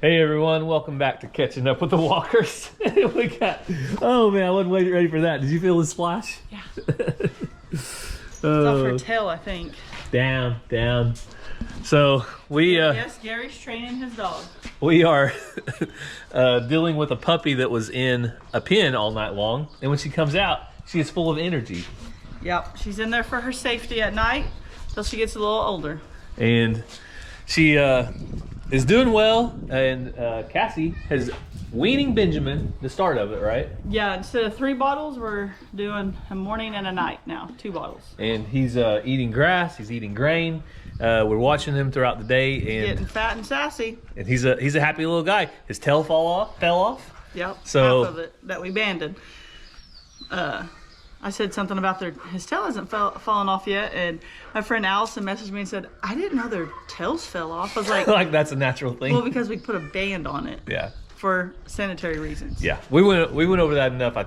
Hey everyone, welcome back to Catching Up with the Walkers. We got, oh man, I wasn't ready for that. Did you feel the splash? Yeah. It's off her tail, I think. Down. So we yes, Gary's training his dog. we are dealing with a puppy that was in a pen all night long, and when she comes out, she is full of energy. Yep, she's in there for her safety at night till she gets a little older. And she is doing well, and Cassie has weaning Benjamin, the start of it, right? Yeah, instead of 3 bottles, we're doing a morning and a night now, 2 bottles. And he's eating grass, he's eating grain. We're watching him throughout the day, and getting fat and sassy. And he's a happy little guy. His tail fell off. Yep, so half of it that we banded. I said something about his tail hasn't fallen off yet, and my friend Allison messaged me and said, I didn't know their tails fell off. I was like, like that's a natural thing. Well, because we put a band on it. Yeah. For sanitary reasons. Yeah, we went over that enough, I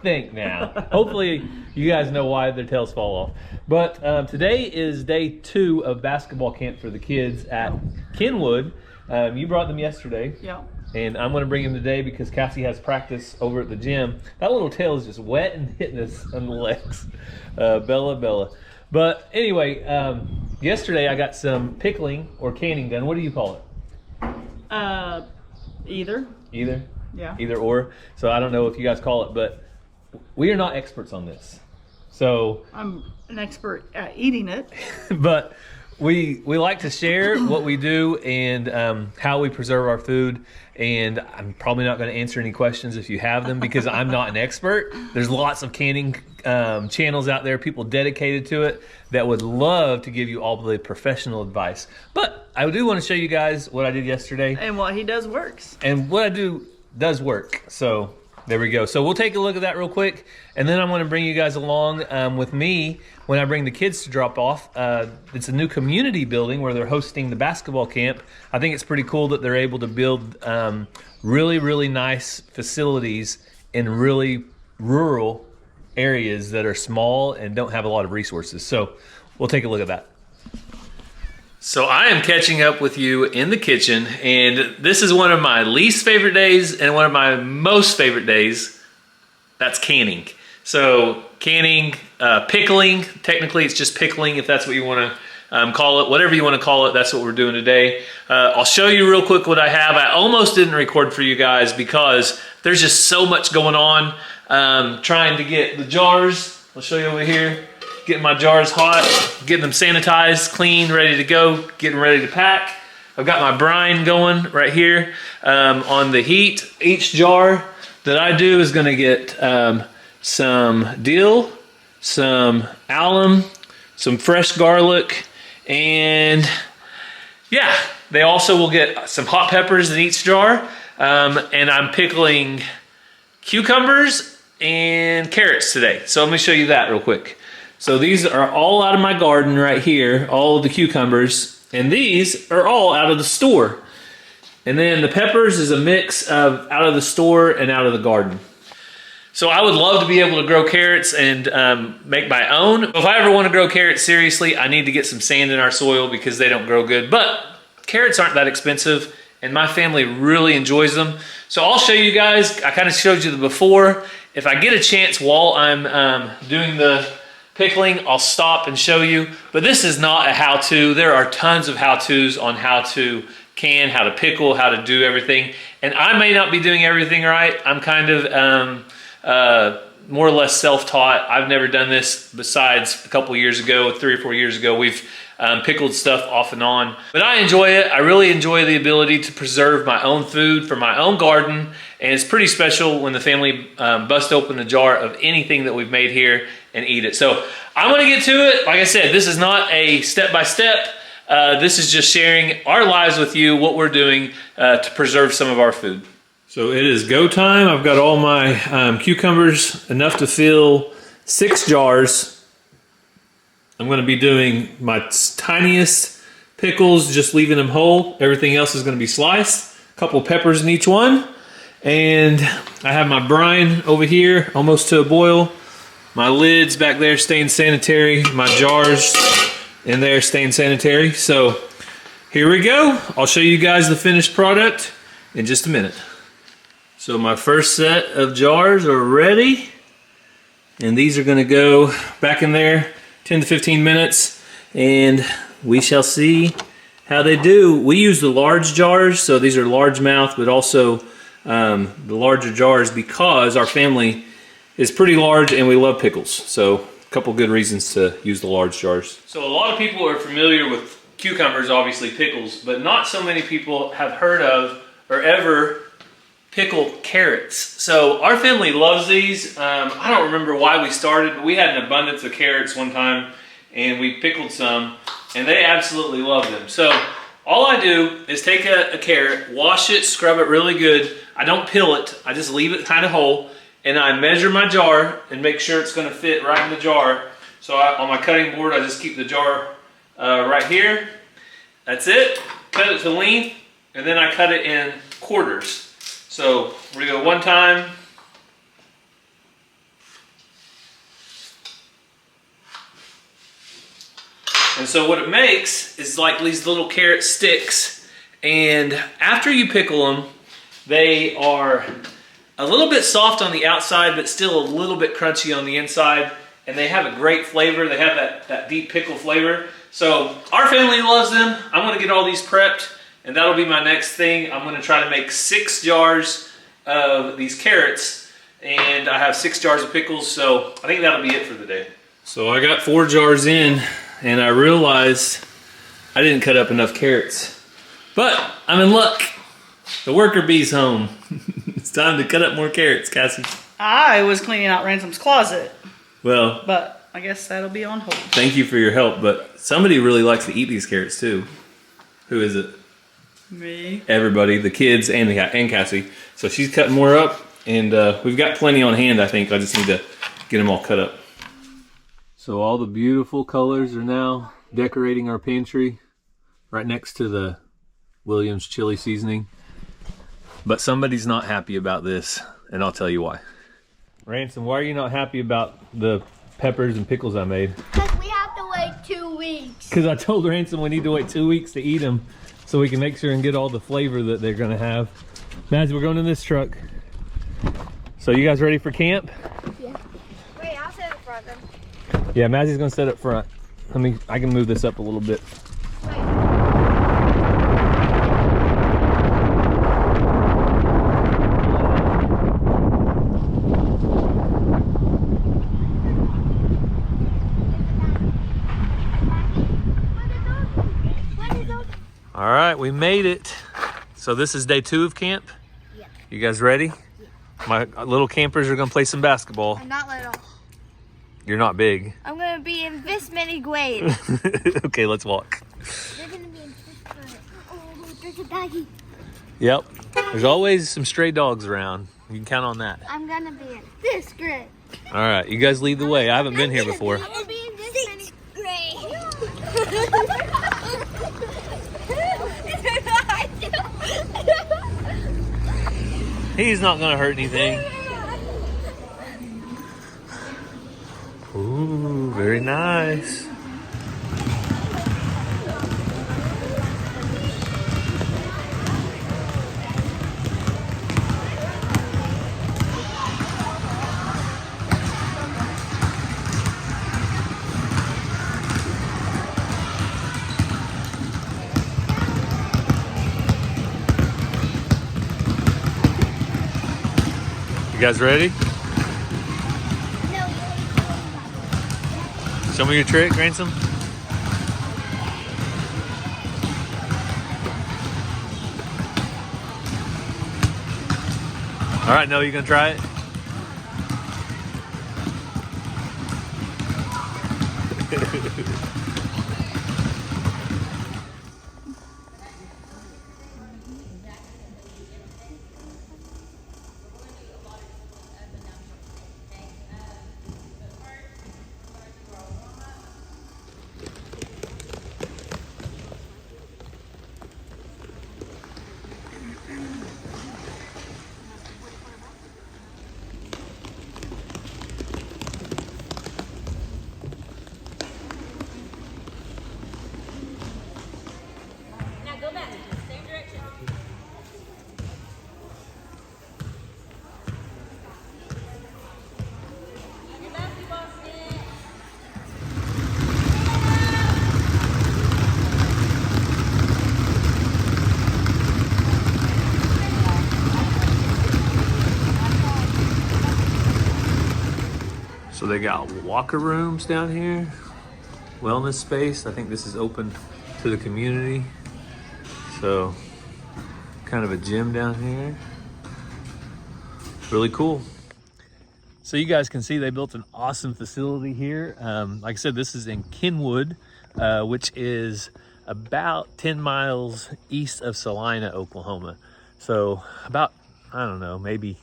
think now. Hopefully you guys know why their tails fall off. But today is day 2 of basketball camp for the kids at Kenwood. You brought them yesterday. Yeah. And I'm going to bring him today because Cassie has practice over at the gym. That little tail is just wet and hitting us on the legs. Bella. But anyway, yesterday I got some pickling or canning done. What do you call it? Either. Yeah. Either or. So I don't know if you guys call it, but we are not experts on this. So I'm an expert at eating it. But we like to share what we do and how we preserve our food. And I'm probably not going to answer any questions if you have them because I'm not an expert. There's lots of canning channels out there, people dedicated to it, that would love to give you all the professional advice. But I do want to show you guys what I did yesterday. And what he does works. And what I do does work. So there we go. So we'll take a look at that real quick. And then I'm going to bring you guys along with me when I bring the kids to drop off. It's a new community building where they're hosting the basketball camp. I think it's pretty cool that they're able to build really nice facilities in really rural areas that are small and don't have a lot of resources. So we'll take a look at that. So I am catching up with you in the kitchen, and this is one of my least favorite days and one of my most favorite days. That's canning. So canning, pickling, technically it's just pickling if that's what you want to call it. Whatever you want to call it, that's what we're doing today. I'll show you real quick what I have. I almost didn't record for you guys because there's just so much going on. Trying to get the jars, I'll show you over here. Getting my jars hot, getting them sanitized, clean, ready to go, getting ready to pack. I've got my brine going right here on the heat. Each jar that I do is gonna get some dill, some alum, some fresh garlic, and yeah, they also will get some hot peppers in each jar. And I'm pickling cucumbers and carrots today. So let me show you that real quick. So these are all out of my garden right here, all of the cucumbers, and these are all out of the store. And then the peppers is a mix of out of the store and out of the garden. So I would love to be able to grow carrots and make my own. If I ever want to grow carrots seriously, I need to get some sand in our soil because they don't grow good. But carrots aren't that expensive, and my family really enjoys them. So I'll show you guys. I kind of showed you the before. If I get a chance while I'm doing the pickling, I'll stop and show you, but this is not a how-to. There are tons of how-tos on how to can, how to pickle, how to do everything, and I may not be doing everything right. I'm kind of more or less self-taught. I've never done this besides a couple years ago, 3 or 4 years ago. We've pickled stuff off and on, but I enjoy it. I really enjoy the ability to preserve my own food from my own garden, and it's pretty special when the family busts open a jar of anything that we've made here and eat it. So I'm gonna get to it. Like I said, this is not a step-by-step. This is just sharing our lives with you, what we're doing to preserve some of our food. So it is go time. I've got all my cucumbers, enough to fill 6 jars. I'm gonna be doing my tiniest pickles, just leaving them whole. Everything else is gonna be sliced. A couple peppers in each one. And I have my brine over here, almost to a boil. My lids back there staying sanitary. My jars in there staying sanitary. So here we go. I'll show you guys the finished product in just a minute. So my first set of jars are ready. And these are gonna go back in there 10 to 15 minutes. And we shall see how they do. We use the large jars, so these are large mouth, but also the larger jars because our family is pretty large and we love pickles. So a couple good reasons to use the large jars. So a lot of people are familiar with cucumbers, obviously pickles, but not so many people have heard of or ever pickled carrots. So our family loves these. I don't remember why we started, but we had an abundance of carrots one time and we pickled some and they absolutely love them. So all I do is take a carrot, wash it, scrub it really good. I don't peel it, I just leave it kind of whole, and I measure my jar and make sure it's gonna fit right in the jar. So on my cutting board, I just keep the jar right here. That's it, cut it to length, and then I cut it in quarters. So we go one time. And so what it makes is like these little carrot sticks. And after you pickle them, they are a little bit soft on the outside, but still a little bit crunchy on the inside. And they have a great flavor. They have that deep pickle flavor. So our family loves them. I'm gonna get all these prepped and that'll be my next thing. I'm gonna try to make 6 jars of these carrots and I have 6 jars of pickles. So I think that'll be it for the day. So I got 4 jars in and I realized I didn't cut up enough carrots. But I'm in luck. The worker bee's home. It's time to cut up more carrots, Cassie. I was cleaning out Ransom's closet. Well, but I guess that'll be on hold. Thank you for your help, but somebody really likes to eat these carrots too. Who is it? Me. Everybody, the kids and Cassie. So she's cutting more up and we've got plenty on hand, I think. I just need to get them all cut up. So all the beautiful colors are now decorating our pantry right next to the Williams chili seasoning. But somebody's not happy about this, and I'll tell you why. Ransom, why are you not happy about the peppers and pickles I made? Because we have to wait 2 weeks. Because I told Ransom we need to wait 2 weeks to eat them so we can make sure and get all the flavor that they're going to have. Mads, we're going in this truck. So you guys ready for camp? Yeah. Wait, I'll sit in front then. Yeah, Mazzy's going to sit up front. I can move this up a little bit. Wait. All right, we made it. So this is day 2 of camp? Yeah. You guys ready? Yeah. My little campers are gonna play some basketball. I'm not little. You're not big. I'm gonna be in this many grades. Okay, let's walk. They're gonna be in fifth grade. Oh, there's a doggy. Yep. There's always some stray dogs around. You can count on that. I'm gonna be in this grade. All right, you guys lead the way. I haven't been here before. I'm gonna be in this many grade. He's not gonna hurt anything. Ooh, very nice. You guys ready? Show me your trick, Ransom. All right, Noah, you gonna try it? So they got walker rooms down here, wellness space. I think this is open to the community. So kind of a gym down here. Really cool. So you guys can see they built an awesome facility here. Like I said, this is in Kenwood, which is about 10 miles east of Salina, Oklahoma. So about, I don't know, maybe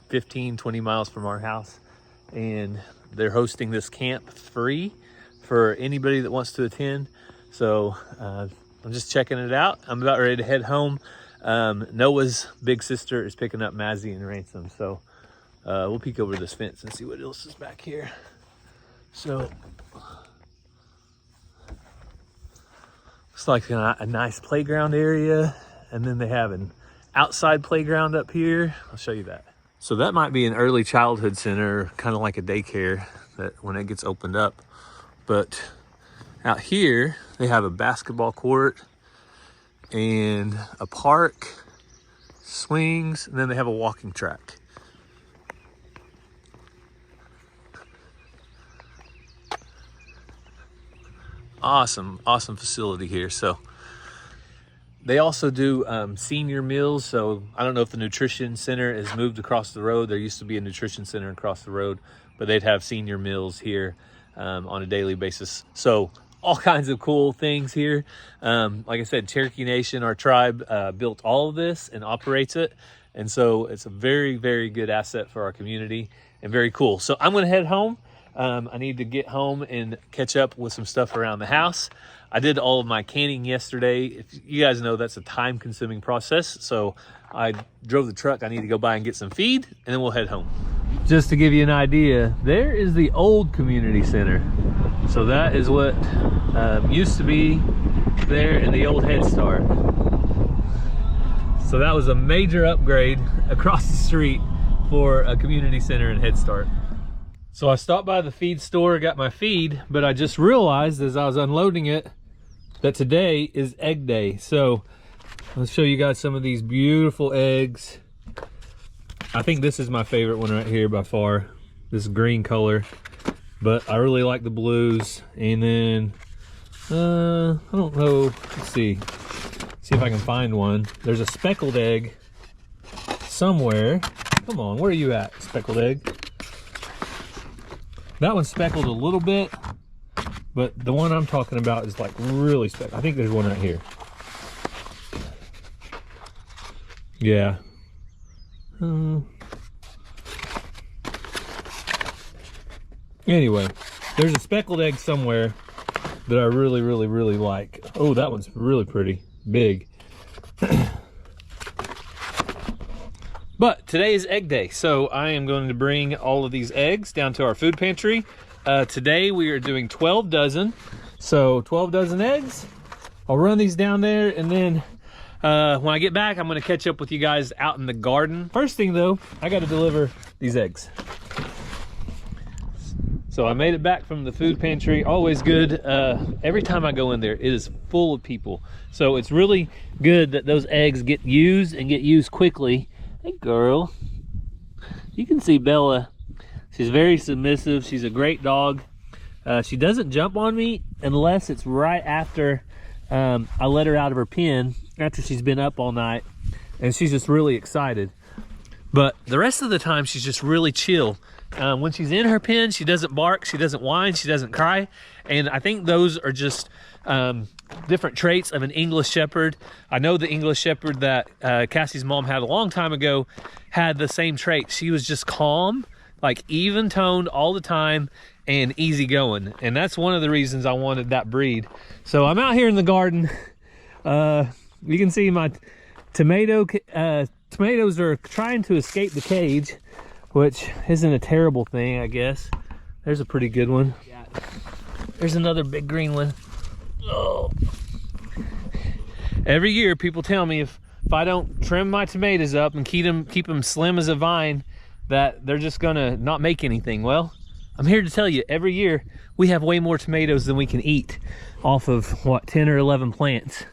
15, 20 miles from our house. And they're hosting this camp free for anybody that wants to attend. So I'm just checking it out. I'm about ready to head home. Noah's big sister is picking up Mazzy and Ransom. So we'll peek over this fence and see what else is back here. So looks like a nice playground area. And then they have an outside playground up here. I'll show you that. So that might be an early childhood center, kind of like a daycare that when it gets opened up. But out here, they have a basketball court and a park, swings, and then they have a walking track. Awesome facility here. So they also do senior meals. So I don't know if the nutrition center has moved across the road. There used to be a nutrition center across the road, but they'd have senior meals here on a daily basis. So all kinds of cool things here. Like I said, Cherokee Nation, our tribe, built all of this and operates it. And so it's a very, very good asset for our community and very cool. So I'm gonna head home. I need to get home and catch up with some stuff around the house. I did all of my canning yesterday. If you guys know, that's a time-consuming process. So I drove the truck. I need to go by and get some feed, and then we'll head home. Just to give you an idea, there is the old community center. So that is what used to be there in the old Head Start. So that was a major upgrade across the street for a community center and Head Start. So I stopped by the feed store, got my feed, but I just realized as I was unloading it that today is egg day. So let's show you guys some of these beautiful eggs. I think this is my favorite one right here by far, this green color, but I really like the blues. And then, I don't know, let's see if I can find one. There's a speckled egg somewhere. Come on, where are you at, speckled egg? That one's speckled a little bit, but the one I'm talking about is like really speckled. I think there's one right here. Yeah. Anyway, there's a speckled egg somewhere that I really, really, really like. Oh, that one's really pretty, big. But today is egg day, so I am going to bring all of these eggs down to our food pantry. Today we are doing 12 dozen, so 12 dozen eggs. I'll run these down there, and then when I get back, I'm going to catch up with you guys out in the garden. First thing though, I got to deliver these eggs. So I made it back from the food pantry, always good. Every time I go in there, it is full of people. So it's really good that those eggs get used and get used quickly. Hey girl, you can see Bella. She's very submissive. She's a great dog. She doesn't jump on me unless it's right after I let her out of her pen, after she's been up all night, and she's just really excited. But the rest of the time, she's just really chill. When she's in her pen, she doesn't bark, she doesn't whine, she doesn't cry. And I think those are just different traits of an English Shepherd. I know the English Shepherd that Cassie's mom had a long time ago had the same trait. She was just calm, like even toned all the time and easygoing. And that's one of the reasons I wanted that breed. So I'm out here in the garden. You can see my tomatoes are trying to escape the cage, which isn't a terrible thing, I guess. There's a pretty good one. There's another big green one. Oh. Every year people tell me if I don't trim my tomatoes up and keep them slim as a vine, that they're just gonna not make anything. Well, I'm here to tell you, every year we have way more tomatoes than we can eat off of, what, 10 or 11 plants.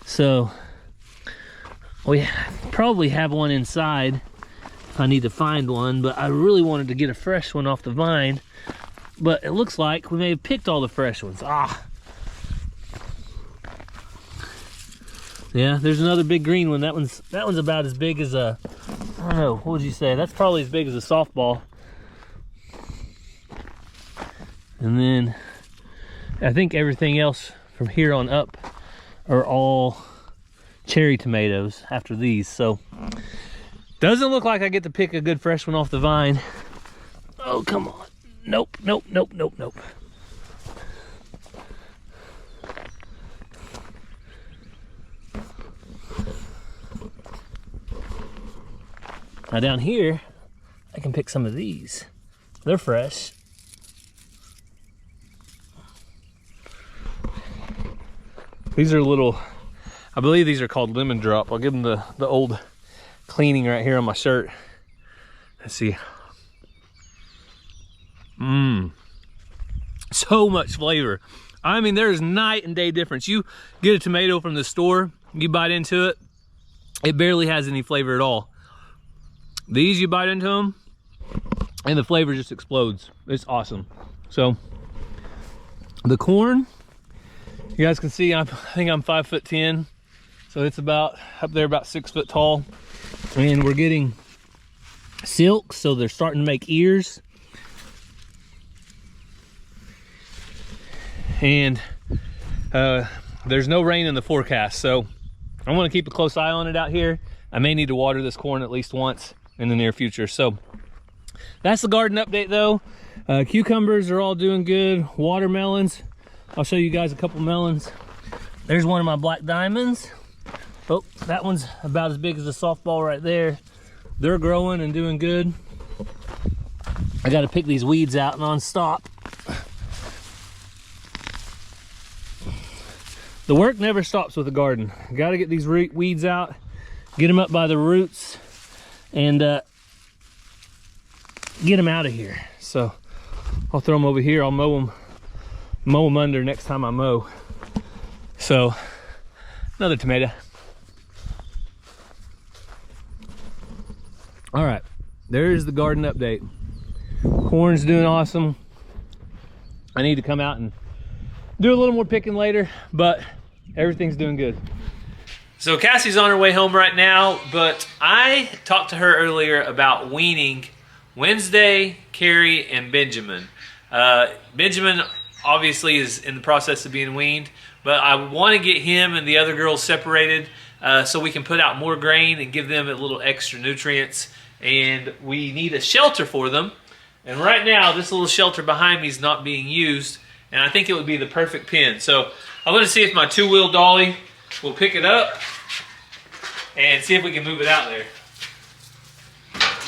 So we probably have one inside I need to find one, but I really wanted to get a fresh one off the vine. But it looks like we may have picked all the fresh ones. Ah. Yeah, there's another big green one. That one's about as big as a, I don't know, what would you say? That's probably as big as a softball. And then I think everything else from here on up are all cherry tomatoes after these. So doesn't look like I get to pick a good fresh one off the vine. Oh, come on. Nope, nope, nope, nope, nope. Now down here, I can pick some of these. They're fresh. These are little, I believe these are called lemon drop. I'll give them the old cleaning right here on my shirt. Let's see. So much flavor. I mean, there's night and day difference. You get a tomato from the store, you bite into it, it barely has any flavor at all. These, you bite into them, and the flavor just explodes. It's awesome. So, the corn, you guys can see, I think I'm 5'10", so it's about up there, about 6 foot tall. And we're getting silk, so they're starting to make ears. And there's no rain in the forecast, so I want to keep a close eye on it out here. I may need to water this corn at least once in the near future. So that's the garden update though. Cucumbers are all doing good. Watermelons, I'll show you guys a couple melons. There's one of my black diamonds. Oh, that one's about as big as a softball right there. They're growing and doing good. I got to pick these weeds out non-stop. The work never stops with the garden. Got to get these weeds out, get them up by the roots, and get them out of here. So I'll throw them over here. I'll mow them under next time I mow. So another tomato. All right, there's the garden update. Corn's doing awesome. I need to come out and do a little more picking later, but everything's doing good. So Cassie's on her way home right now, but I talked to her earlier about weaning Wednesday, Carrie, and Benjamin. Benjamin obviously is in the process of being weaned, but I want to get him and the other girls separated so we can put out more grain and give them a little extra nutrients. And we need a shelter for them. And right now, this little shelter behind me is not being used, and I think it would be the perfect pen. So I'm going to see if my two-wheel dolly will pick it up and see if we can move it out there.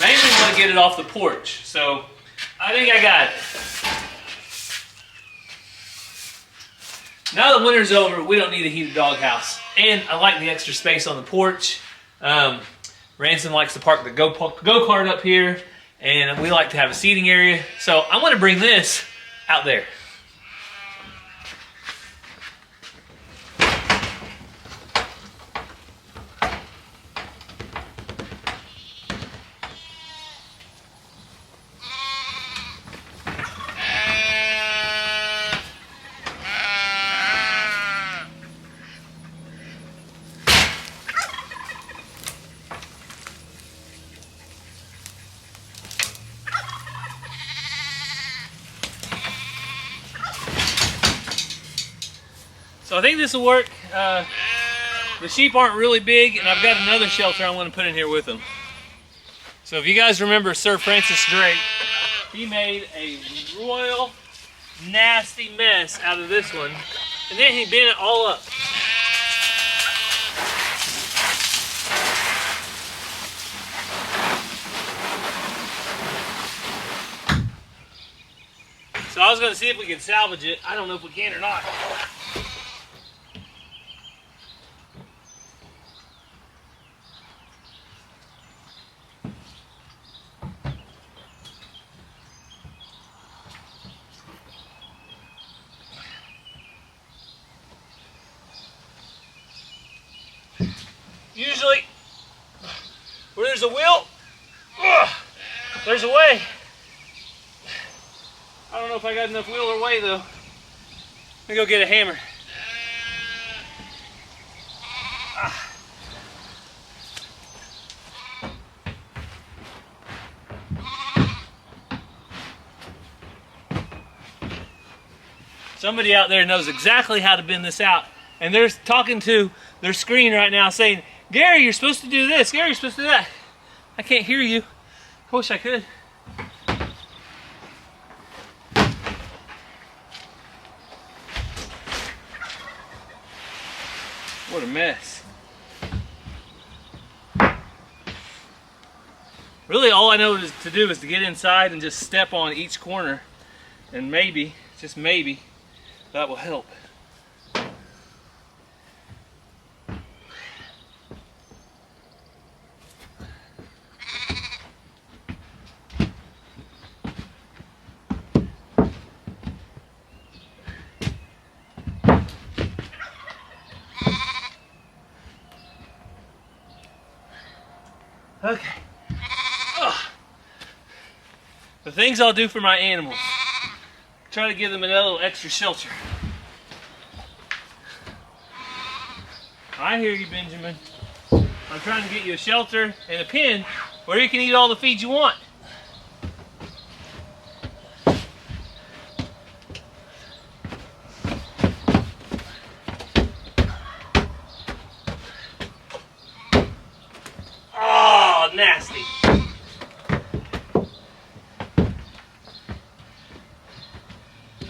Mainly want to get it off the porch, so I think I got it. Now that winter's over, we don't need a heated doghouse. And I like the extra space on the porch. Ransom likes to park the go-kart up here, and we like to have a seating area. So I want to bring this out there. So I think this will work. The sheep aren't really big, and I've got another shelter I want to put in here with them. So if you guys remember Sir Francis Drake, he made a royal nasty mess out of this one, and then he bent it all up. So I was going to see if we can salvage it. I don't know if we can or not. Usually, where there's a will, There's a way. I don't know if I got enough wheel or way though. Let me go get a hammer. Somebody out there knows exactly how to bend this out. And they're talking to their screen right now saying, Gary, you're supposed to do this. Gary, you're supposed to do that. I can't hear you. I wish I could. What a mess. Really, all I know to do is to get inside and just step on each corner. And maybe, just maybe, that will help. Okay. Ugh. The things I'll do for my animals. Try to give them a little extra shelter. I hear you, Benjamin. I'm trying to get you a shelter and a pen where you can eat all the feed you want. Oh, nasty.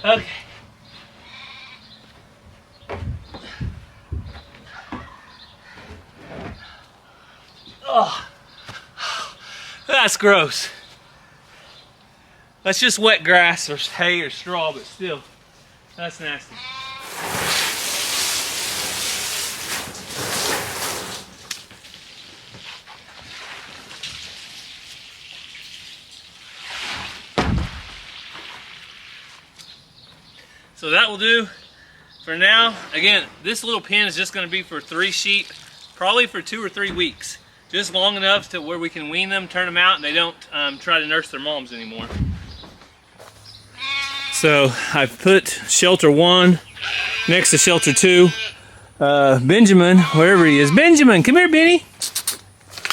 Okay. Oh, that's gross. That's just wet grass or hay or straw, but still, that's nasty. So that will do for now. Again, this little pen is just going to be for 3 sheep, probably for 2 or 3 weeks. Just long enough to where we can wean them, turn them out, and they don't try to nurse their moms anymore. So I've put shelter 1 next to shelter 2. Benjamin, wherever he is. Benjamin, come here, Benny.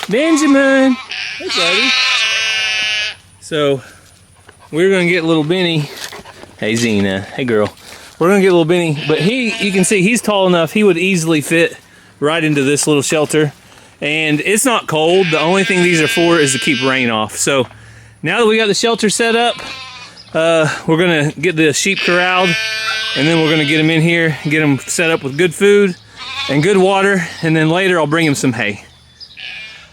Benjamin. Hey, buddy. So we're going to get little Benny. Hey, Zena. Hey, girl. We're going to get little Benny, but you can see he's tall enough. He would easily fit right into this little shelter. And it's not cold. The only thing these are for is to keep rain off. So now that we got the shelter set up, we're going to get the sheep corralled, and then we're going to get them in here, get them set up with good food and good water, and then later I'll bring them some hay.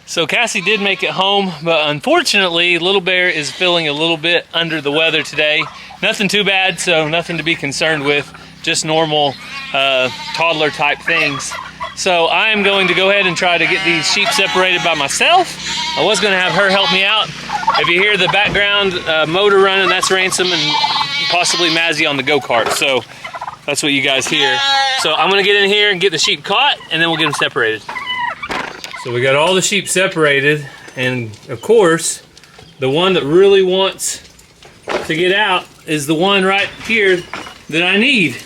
So Cassie did make it home, but unfortunately, Little Bear is feeling a little bit under the weather today. Nothing too bad, so nothing to be concerned with, just normal toddler type things. So I am going to go ahead and try to get these sheep separated by myself. I was going to have her help me out. If you hear the background motor running, that's Ransom and possibly Mazzy on the go-kart. So that's what you guys hear. So I'm going to get in here and get the sheep caught, and then we'll get them separated. So we got all the sheep separated, and of course, the one that really wants to get out is the one right here that I need.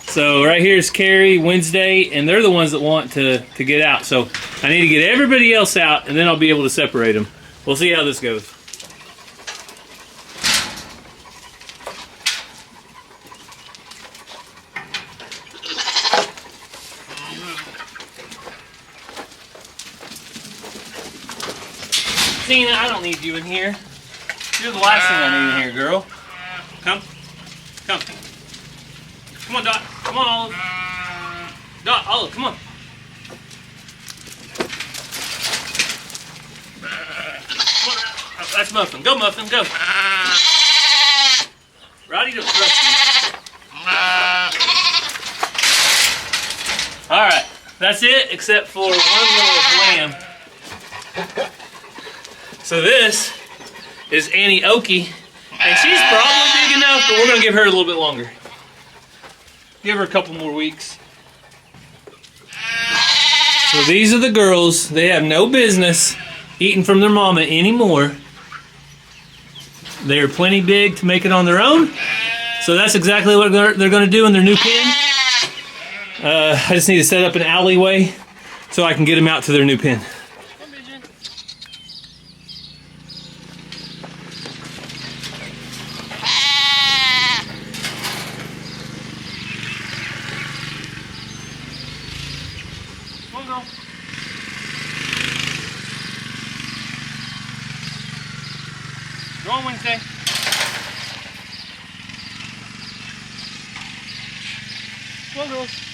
So right here is Carrie, Wednesday, and they're the ones that want to get out. So I need to get everybody else out, and then I'll be able to separate them. We'll see how this goes. Tina, I don't need you in here. You're the last thing I need in here, girl. Come. Come. Come on, Dot. Come on, Olive. Dot, Olive, come on. Come on. That's Muffin. Go, Muffin, go. Roddy don't trust you. Alright, that's it, except for one little lamb. So this is Annie Okie, and she's probably big enough, but we're going to give her a little bit longer. Give her a couple more weeks. So these are the girls. They have no business eating from their mama anymore. They're plenty big to make it on their own. So that's exactly what they're going to do in their new pen. I just need to set up an alleyway so I can get them out to their new pen. Go on, Wednesday. Go on, girls.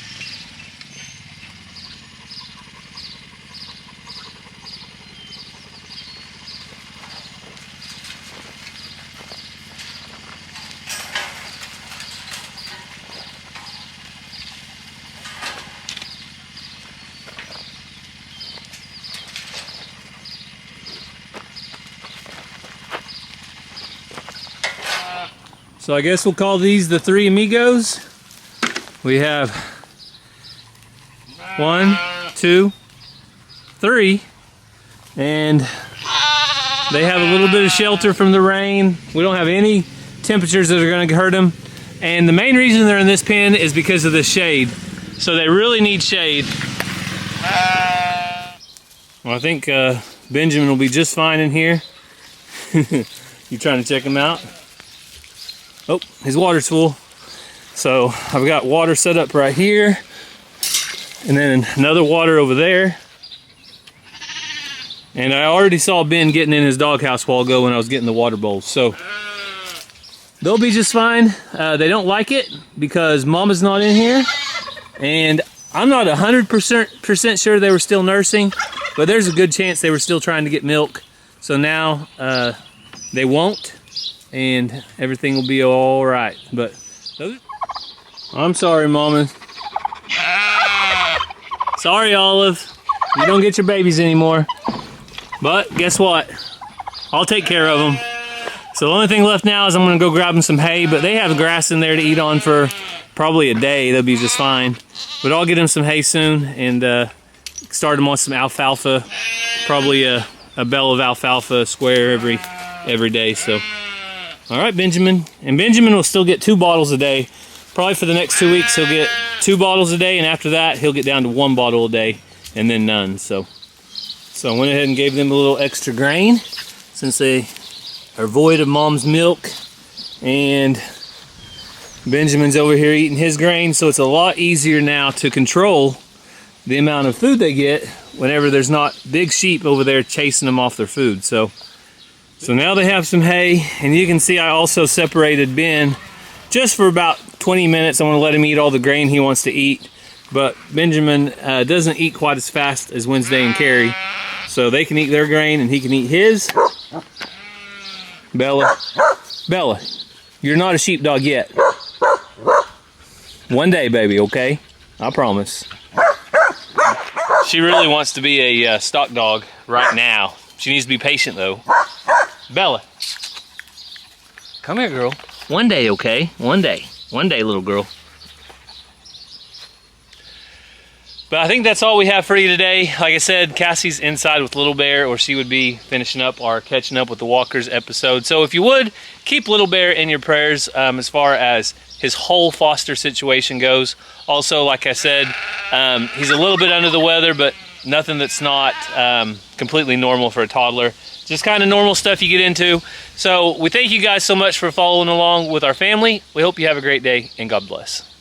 So I guess we'll call these the three amigos. We have 1, 2, 3, and they have a little bit of shelter from the rain. We don't have any temperatures that are going to hurt them. And the main reason they're in this pen is because of the shade. So they really need shade. Well, I think Benjamin will be just fine in here. You trying to check him out? Oh, his water's full. So I've got water set up right here, and then another water over there. And I already saw Ben getting in his doghouse while ago when I was getting the water bowls. So they'll be just fine. They don't like it because Mama's not in here. And I'm not 100% sure they were still nursing, but there's a good chance they were still trying to get milk. So now they won't. And everything will be all right. But I'm sorry, Mama. Sorry, Olive. You don't get your babies anymore. But guess what? I'll take care of them. So the only thing left now is I'm going to go grab them some hay. But they have grass in there to eat on for probably a day. They'll be just fine. But I'll get them some hay soon and start them on some alfalfa. Probably a bell of alfalfa square every day. So. All right, Benjamin. And Benjamin will still get 2 bottles a day. Probably for the next 2 weeks, he'll get 2 bottles a day, and after that, he'll get down to 1 bottle a day, and then none. So I went ahead and gave them a little extra grain, since they are void of Mom's milk. And Benjamin's over here eating his grain, so it's a lot easier now to control the amount of food they get whenever there's not big sheep over there chasing them off their food. So now they have some hay, and you can see I also separated Ben just for about 20 minutes. I want to let him eat all the grain he wants to eat, but Benjamin doesn't eat quite as fast as Wednesday and Carrie, so they can eat their grain and he can eat his. Bella, you're not a sheepdog yet. One day, baby, okay? I promise. She really wants to be a stock dog right now. She needs to be patient, though. Bella, come here, girl. One day, okay? One day, little girl. But I think that's all we have for you today. Like I said, Cassie's inside with Little Bear, or she would be finishing up our Catching Up with the Walkers episode. So if you would, keep Little Bear in your prayers as far as his whole foster situation goes. Also, like I said, he's a little bit under the weather, but nothing that's not completely normal for a toddler. Just kind of normal stuff you get into. So we thank you guys so much for following along with our family. We hope you have a great day, and God bless.